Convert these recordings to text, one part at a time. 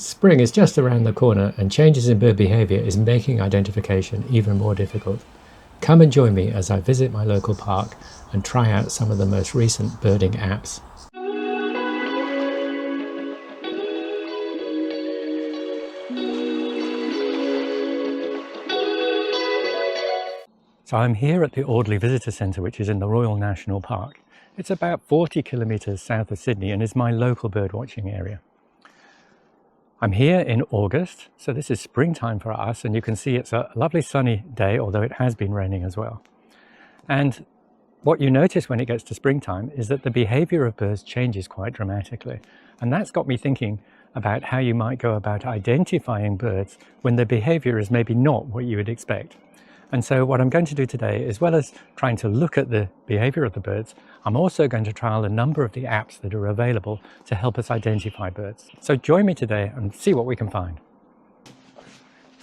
Spring is just around the corner and changes in bird behaviour is making identification even more difficult. Come and join me as I visit my local park and try out some of the most recent birding apps. So I'm here at the Audley Visitor Centre, which is in the Royal National Park. It's about 40 kilometres south of Sydney and is my local bird watching area. I'm here in August, so this is springtime for us, and you can see it's a lovely sunny day, although it has been raining as well. And what you notice when it gets to springtime is that the behaviour of birds changes quite dramatically. And that's got me thinking about how you might go about identifying birds when their behaviour is maybe not what you would expect. And so what I'm going to do today, as well as trying to look at the behaviour of the birds, I'm also going to trial a number of the apps that are available to help us identify birds. So join me today and see what we can find.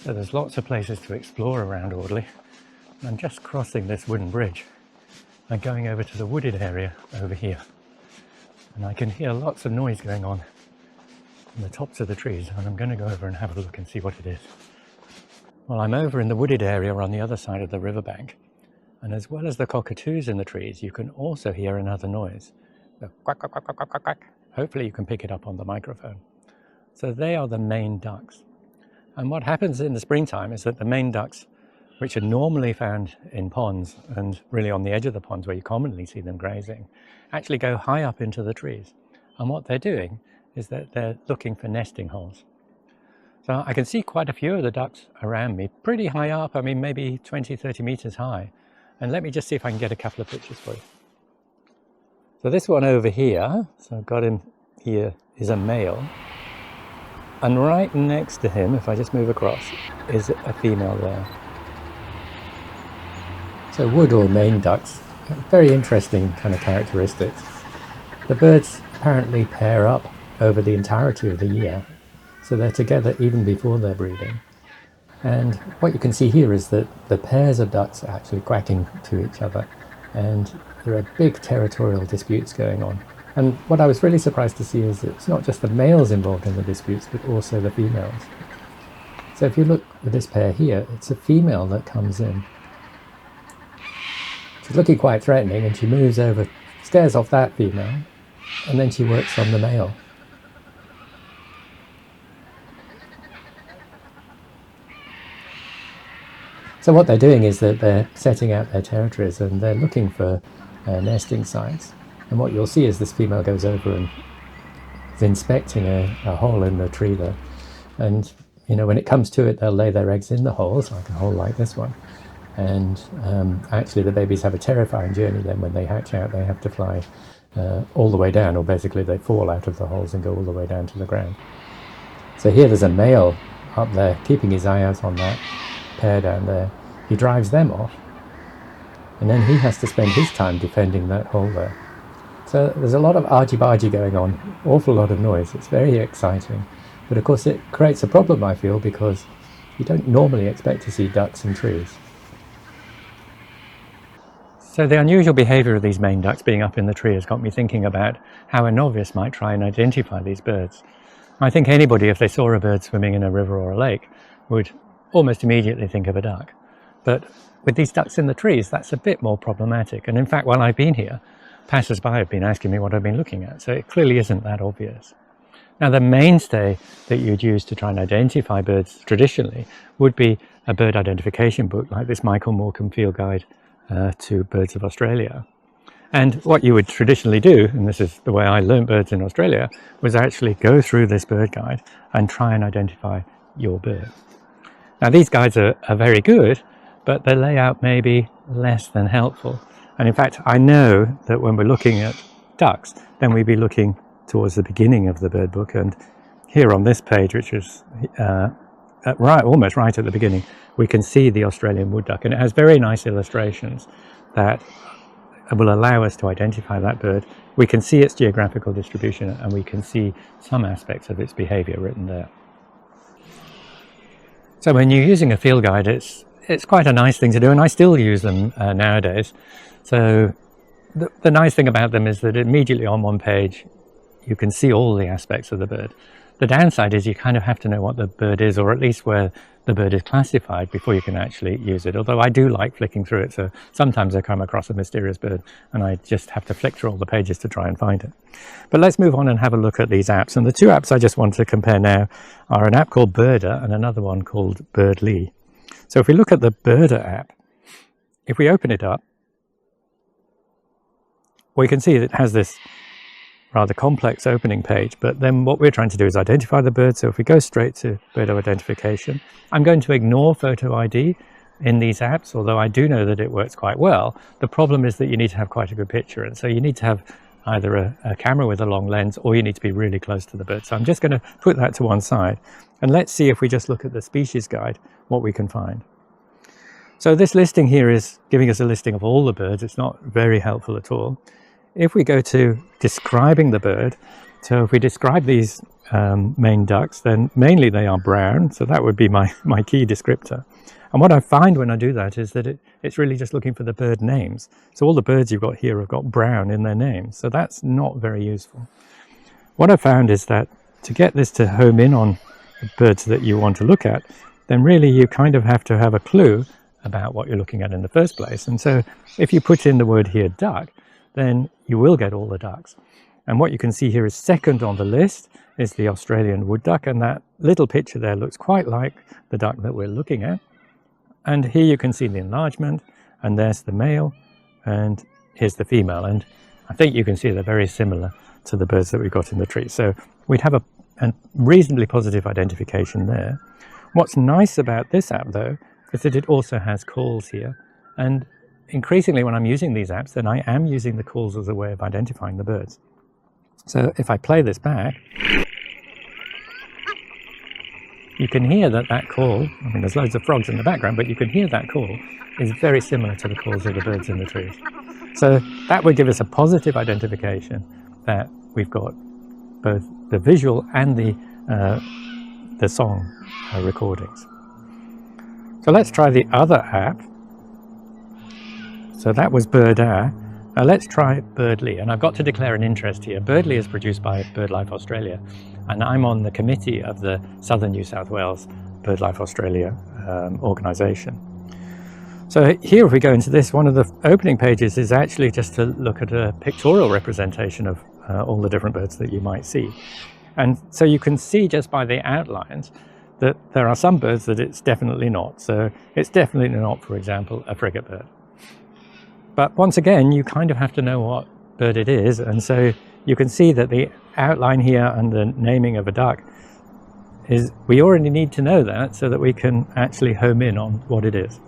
So there's lots of places to explore around Audley. I'm just crossing this wooden bridge and going over to the wooded area over here. And I can hear lots of noise going on in the tops of the trees, and I'm going to go over and have a look and see what it is. Well, I'm over in the wooded area on the other side of the riverbank, and as well as the cockatoos in the trees, you can also hear another noise. The quack, quack, quack, quack, quack, quack, quack. Hopefully you can pick it up on the microphone. So they are the Maine ducks. And what happens in the springtime is that the Maine ducks, which are normally found in ponds and really on the edge of the ponds where you commonly see them grazing, actually go high up into the trees. And what they're doing is that they're looking for nesting holes. So I can see quite a few of the ducks around me, pretty high up, I mean maybe 20-30 meters high. And let me just see if I can get a couple of pictures for you. So this one over here, so I've got him here, is a male. And right next to him, if I just move across, is a female there. So wood or Maine ducks, very interesting kind of characteristics. The birds apparently pair up over the entirety of the year. So they're together even before they're breeding. And what you can see here is that the pairs of ducks are actually quacking to each other. And there are big territorial disputes going on. And what I was really surprised to see is that it's not just the males involved in the disputes, but also the females. So if you look at this pair here, it's a female that comes in. She's looking quite threatening, and she moves over, stares off that female, and then she works on the male. So what they're doing is that they're setting out their territories and they're looking for nesting sites. And what you'll see is this female goes over and is inspecting a hole in the tree there. And you know, when it comes to it, they'll lay their eggs in the holes, like a hole like this one. And actually the babies have a terrifying journey then. When they hatch out, they have to fly all the way down, or basically they fall out of the holes and go all the way down to the ground. So here there's a male up there keeping his eye out on that pair down there. He drives them off, and then he has to spend his time defending that hole there. So there's a lot of argy-bargy going on, awful lot of noise. It's very exciting, but of course it creates a problem, I feel, because you don't normally expect to see ducks in trees. So the unusual behaviour of these Maine ducks being up in the tree has got me thinking about how a novice might try and identify these birds. I think anybody, if they saw a bird swimming in a river or a lake, would almost immediately think of a duck. But with these ducks in the trees, that's a bit more problematic. And in fact, while I've been here, passers-by have been asking me what I've been looking at. So it clearly isn't that obvious. Now, the mainstay that you'd use to try and identify birds traditionally would be a bird identification book like this Michael Morecambe Field Guide to Birds of Australia. And what you would traditionally do, and this is the way I learned birds in Australia, was actually go through this bird guide and try and identify your bird. Now, these guides are very good, but the layout may be less than helpful. And in fact, I know that when we're looking at ducks, then we'd be looking towards the beginning of the bird book. And here on this page, which is almost right at the beginning, we can see the Australian wood duck. And it has very nice illustrations that will allow us to identify that bird. We can see its geographical distribution, and we can see some aspects of its behaviour written there. So when you're using a field guide, it's quite a nice thing to do, and I still use them nowadays. So the nice thing about them is that immediately on one page you can see all the aspects of the bird. The downside is you kind of have to know what the bird is, or at least where the bird is classified, before you can actually use it. Although I do like flicking through it, so sometimes I come across a mysterious bird and I just have to flick through all the pages to try and find it. But let's move on and have a look at these apps. And the two apps I just want to compare now are an app called Birda and another one called Birdly. So if we look at the Birda app, if we open it up, we can see it has this rather complex opening page, but then what we're trying to do is identify the bird. So if we go straight to bird identification, I'm going to ignore photo ID in these apps, although I do know that it works quite well. The problem is that you need to have quite a good picture, and so you need to have either a camera with a long lens, or you need to be really close to the bird. So I'm just going to put that to one side, and let's see if we just look at the species guide what we can find. So this listing here is giving us a listing of all the birds. It's not very helpful at all. If we go to describing the bird, so if we describe these main ducks, then mainly they are brown, so that would be my key descriptor. And what I find when I do that is that it's really just looking for the bird names. So all the birds you've got here have got brown in their names, so that's not very useful. What I found is that to get this to home in on the birds that you want to look at, then really you kind of have to have a clue about what you're looking at in the first place. And so if you put in the word here duck, then you will get all the ducks. And what you can see here is second on the list is the Australian wood duck, and that little picture there looks quite like the duck that we're looking at. And here you can see the enlargement, and there's the male, and here's the female, and I think you can see they're very similar to the birds that we've got in the tree. So we'd have a reasonably positive identification there. What's nice about this app though is that it also has calls here, and increasingly when I'm using these apps, then I am using the calls as a way of identifying the birds. So if I play this back, you can hear that call, I mean there's loads of frogs in the background, but you can hear that call is very similar to the calls of the birds in the trees. So that would give us a positive identification that we've got both the visual and the song recordings. So let's try the other app. So that was Birda. Now let's try Birdly, and I've got to declare an interest here. Birdly is produced by BirdLife Australia, and I'm on the committee of the Southern New South Wales BirdLife Australia organisation. So here, if we go into this, one of the opening pages is actually just to look at a pictorial representation of all the different birds that you might see. And so you can see just by the outlines that there are some birds that it's definitely not. So it's definitely not, for example, a frigate bird. But once again, you kind of have to know what bird it is, and so you can see that the outline here and the naming of a duck is, we already need to know that so that we can actually home in on what it is.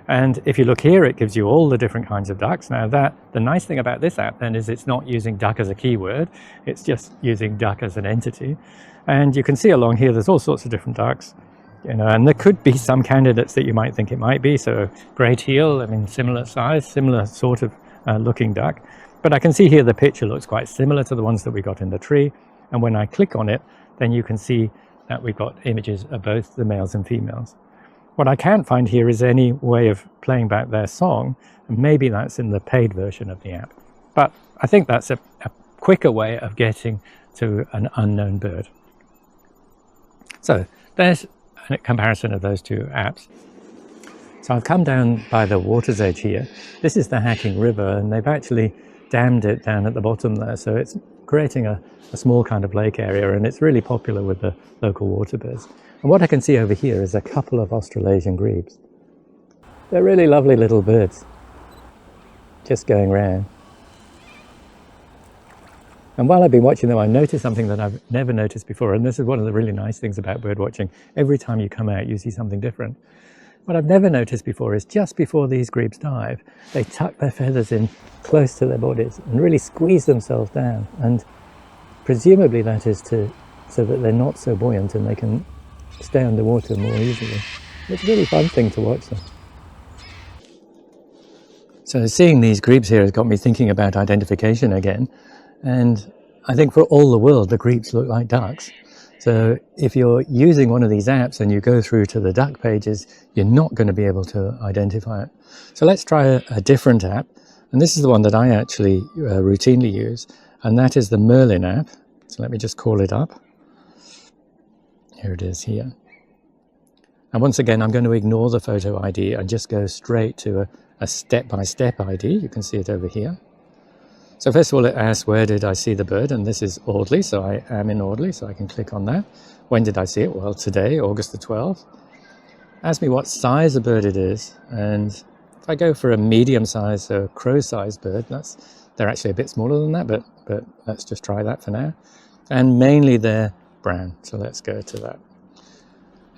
And if you look here, it gives you all the different kinds of ducks. Now the nice thing about this app then is it's not using duck as a keyword, it's just using duck as an entity. And you can see along here there's all sorts of different ducks. And there could be some candidates that you might think it might be. So grey teal, I mean, similar size, similar sort of looking duck. But I can see here the picture looks quite similar to the ones that we got in the tree. And when I click on it, then you can see that we've got images of both the males and females. What I can't find here is any way of playing back their song. And maybe that's in the paid version of the app. But I think that's a quicker way of getting to an unknown bird. So there's a comparison of those two apps. So I've come down by the water's edge here. This is the Hacking River, and they've actually dammed it down at the bottom there, so it's creating a small kind of lake area, and it's really popular with the local water birds. And what I can see over here is a couple of Australasian Grebes. They're really lovely little birds, just going round. And while I've been watching them, I noticed something that I've never noticed before, and this is one of the really nice things about bird watching. Every time you come out, you see something different. What I've never noticed before is just before these grebes dive, they tuck their feathers in close to their bodies and really squeeze themselves down. And presumably that is so that they're not so buoyant and they can stay underwater more easily. It's a really fun thing to watch them. So seeing these grebes here has got me thinking about identification again. And I think for all the world, the grebes look like ducks. So if you're using one of these apps and you go through to the duck pages, you're not going to be able to identify it. So let's try a different app. And this is the one that I actually routinely use. And that is the Merlin app. So let me just call it up. Here it is here. And once again, I'm going to ignore the photo ID and just go straight to a step-by-step ID. You can see it over here. So first of all, it asks, where did I see the bird? And this is Audley, so I am in Audley, so I can click on that. When did I see it? Well, today, August the 12th. Ask me what size of bird it is. And if I go for a medium size, so crow-sized bird, they're actually a bit smaller than that, but let's just try that for now. And mainly they're brown, so let's go to that.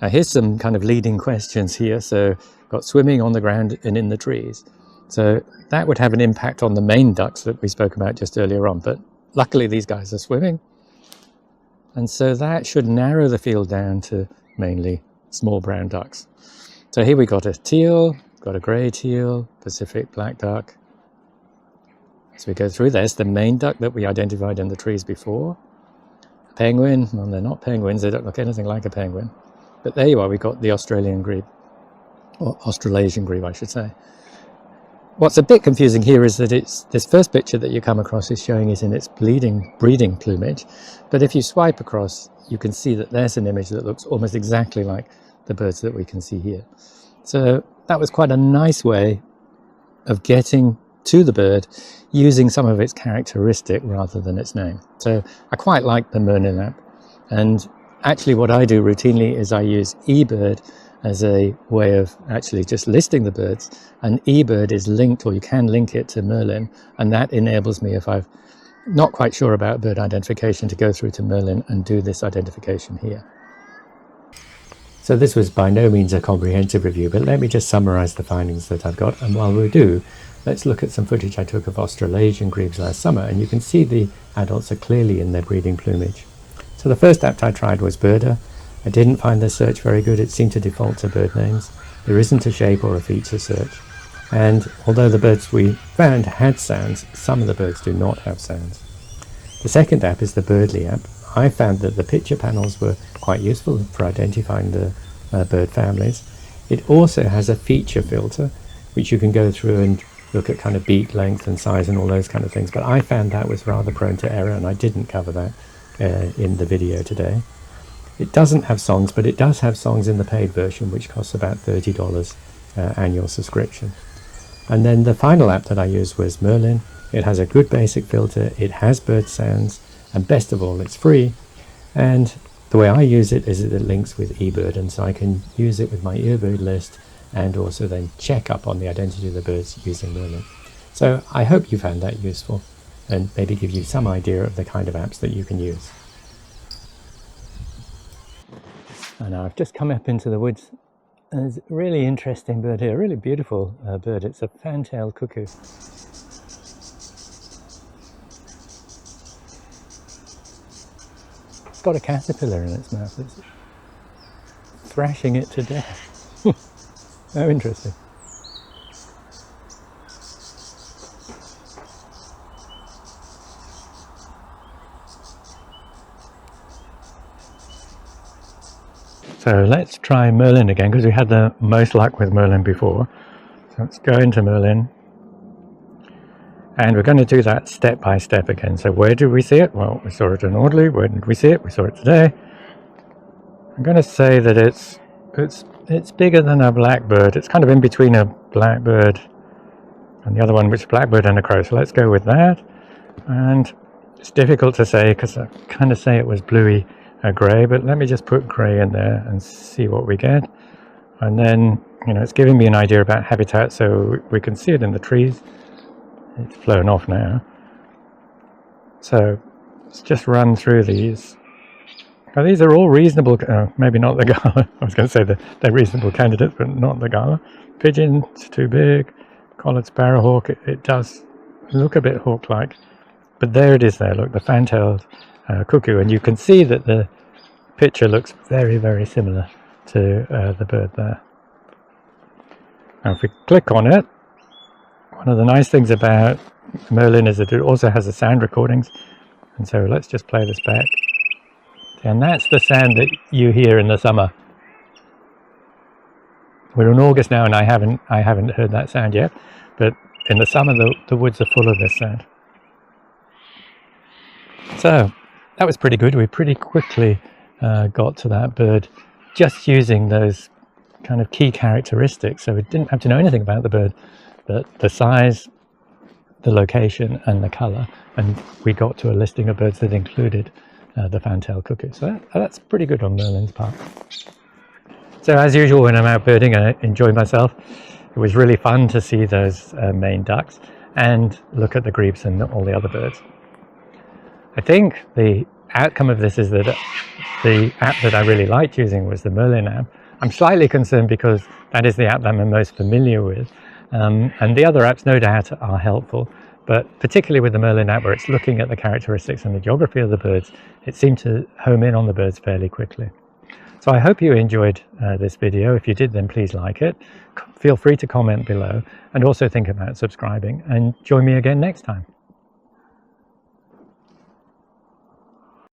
Now here's some kind of leading questions here. So got swimming on the ground and in the trees. So that would have an impact on the main ducks that we spoke about just earlier on, but luckily these guys are swimming. And so that should narrow the field down to mainly small brown ducks. So here we got a teal, got a grey teal, Pacific black duck. So we go through, there's the main duck that we identified in the trees before. Penguin, well, they're not penguins, they don't look anything like a penguin. But there you are, we got the Australian grebe, or Australasian grebe, I should say. What's a bit confusing here is that this first picture that you come across is showing it in its breeding plumage. But if you swipe across, you can see that there's an image that looks almost exactly like the birds that we can see here. So that was quite a nice way of getting to the bird using some of its characteristic rather than its name. So I quite like the Merlin app. And actually what I do routinely is I use eBird as a way of actually just listing the birds, and eBird is linked, or you can link it to Merlin, and that enables me, if I'm not quite sure about bird identification, to go through to Merlin and do this identification here. So this was by no means a comprehensive review, but let me just summarize the findings that I've got, and while we do, let's look at some footage I took of Australasian grebes last summer, and you can see the adults are clearly in their breeding plumage. So the first app I tried was Birda. I didn't find the search very good. It seemed to default to bird names. There isn't a shape or a feature search. And although the birds we found had sounds, some of the birds do not have sounds. The second app is the Birdly app. I found that the picture panels were quite useful for identifying the bird families. It also has a feature filter, which you can go through and look at kind of beak length and size and all those kind of things. But I found that was rather prone to error, and I didn't cover that in the video today. It doesn't have songs, but it does have songs in the paid version, which costs about $30 annual subscription. And then the final app that I used was Merlin. It has a good basic filter, it has bird sounds, and best of all, it's free. And the way I use it is that it links with eBird, and so I can use it with my earbird list and also then check up on the identity of the birds using Merlin. So I hope you found that useful and maybe give you some idea of the kind of apps that you can use. And I've just come up into the woods. There's a really interesting bird here, a really beautiful bird. It's a Fantail Cuckoo. It's got a caterpillar in its mouth. It's thrashing it to death. How interesting. So let's try Merlin again, because we had the most luck with Merlin before. So let's go into Merlin. And we're going to do that step by step again. So where did we see it? Well, we saw it in Audley. Where did we see it? We saw it today. I'm going to say that it's bigger than a blackbird. It's kind of in between a blackbird and the other one, which is a blackbird and a crow. So let's go with that. And it's difficult to say because I kind of say it was bluey grey, but let me just put grey in there and see what we get. And then, you know, it's giving me an idea about habitat, so we can see it in the trees. It's flown off now. So let's just run through these. Now, these are all reasonable, maybe not the gala. I was going to say that they're reasonable candidates, but not the gala. Pigeon, it's too big. Collared sparrowhawk, it does look a bit hawk-like. But there it is there, look, the Fantail Cuckoo. And you can see that the picture looks very, very similar to the bird there. Now if we click on it, one of the nice things about Merlin is that it also has the sound recordings, and so let's just play this back. And that's the sound that you hear in the summer. We're in August now and I haven't heard that sound yet, but in the summer the woods are full of this sound. So that was pretty good. We pretty quickly got to that bird just using those kind of key characteristics. So we didn't have to know anything about the bird, but the size, the location and the colour, and we got to a listing of birds that included the Fantail Cuckoo. So that's pretty good on Merlin's part. So as usual, when I'm out birding, I enjoy myself. It was really fun to see those Maine ducks and look at the grebes and all the other birds. I think the outcome of this is that the app that I really liked using was the Merlin app. I'm slightly concerned because that is the app that I'm most familiar with, and the other apps no doubt are helpful, but particularly with the Merlin app, where it's looking at the characteristics and the geography of the birds, it seemed to home in on the birds fairly quickly. So I hope you enjoyed this video. If you did, then please like it. Feel free to comment below, and also think about subscribing, and join me again next time.